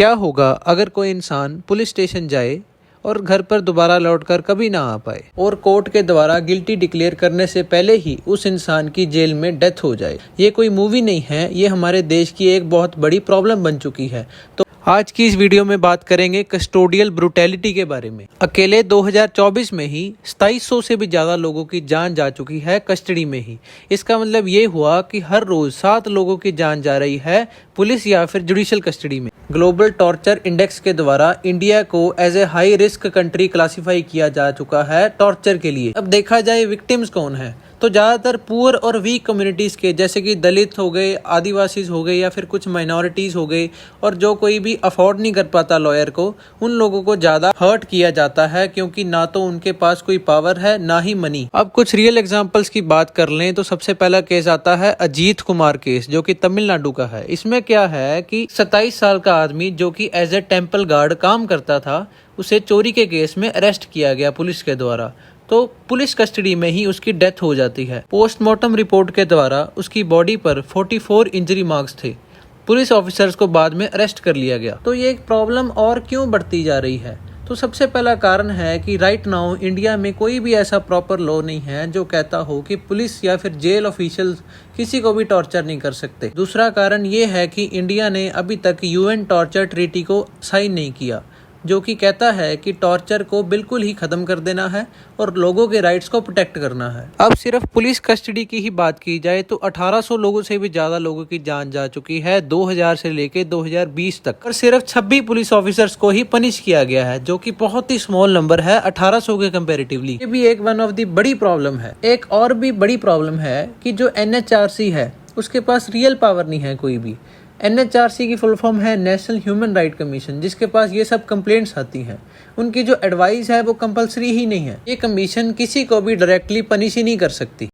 क्या होगा अगर कोई इंसान पुलिस स्टेशन जाए और घर पर दोबारा लौटकर कभी ना आ पाए और कोर्ट के द्वारा गिल्टी डिक्लेयर करने से पहले ही उस इंसान की जेल में डेथ हो जाए। ये कोई मूवी नहीं है, ये हमारे देश की एक बहुत बड़ी प्रॉब्लम बन चुकी है। तो आज की इस वीडियो में बात करेंगे कस्टोडियल ब्रूटैलिटी के बारे में। अकेले 2024 में ही 2700 से भी ज्यादा लोगों की जान जा चुकी है कस्टडी में ही। इसका मतलब ये हुआ कि हर रोज 7 लोगों की जान जा रही है पुलिस या फिर जुडिशियल कस्टडी में। ग्लोबल टॉर्चर इंडेक्स के द्वारा इंडिया को as a high risk country classify किया जा चुका है टॉर्चर के लिए। अब देखा जाए विक्टिम्स कौन है, तो ज्यादातर पुअर और वीक कम्युनिटीज के, जैसे कि दलित हो गए, आदिवासी हो गए या फिर कुछ माइनॉरिटीज हो गए, और जो कोई भी अफोर्ड नहीं कर पाता लॉयर को, उन लोगों को ज्यादा हर्ट किया जाता है, क्योंकि ना तो उनके पास कोई पावर है ना ही मनी। अब कुछ रियल एग्जांपल्स की बात कर लें तो सबसे पहला केस आता है अजीत कुमार केस, जो कि तमिलनाडु का है। इसमें क्या है कि 27 साल का आदमी जो कि एज ए टेम्पल गार्ड काम करता था, उसे चोरी के केस में अरेस्ट किया गया पुलिस के द्वारा। तो पुलिस कस्टडी में ही उसकी डेथ हो जाती है। पोस्टमार्टम रिपोर्ट के द्वारा उसकी बॉडी पर 44 इंजरी मार्क्स थे। पुलिस ऑफिसर्स को बाद में अरेस्ट कर लिया गया। तो ये एक प्रॉब्लम और क्यों बढ़ती जा रही है? तो सबसे पहला कारण है कि राइट नाउ इंडिया में कोई भी ऐसा प्रॉपर लॉ नहीं है जो कहता हो कि पुलिस या फिर जेल ऑफिशियल्स किसी को भी टॉर्चर नहीं कर सकते। दूसरा कारण ये है कि इंडिया ने अभी तक यूएन टॉर्चर ट्रीटी को साइन नहीं किया, जो कि कहता है कि टॉर्चर को बिल्कुल ही खत्म कर देना है और लोगों के राइट्स को प्रोटेक्ट करना है। अब सिर्फ पुलिस कस्टडी की ही बात की जाए तो 1800 लोगों से भी ज्यादा लोगों की जान जा चुकी है 2000 से लेके 2020 तक, और सिर्फ 26 पुलिस ऑफिसर्स को ही पनिश किया गया है, जो कि बहुत ही स्मॉल नंबर है 1800 के कंपेरेटिवली। ये भी एक वन ऑफ दी बड़ी प्रॉब्लम है। एक और भी बड़ी प्रॉब्लम है कि जो NHRC है उसके पास रियल पावर नहीं है कोई भी। NHRC की फुल फॉर्म है नेशनल ह्यूमन राइट कमीशन, जिसके पास ये सब कंप्लेंट्स आती हैं। उनकी जो एडवाइस है वो कंपलसरी ही नहीं है। ये कमीशन किसी को भी डायरेक्टली पनिश ही नहीं कर सकती।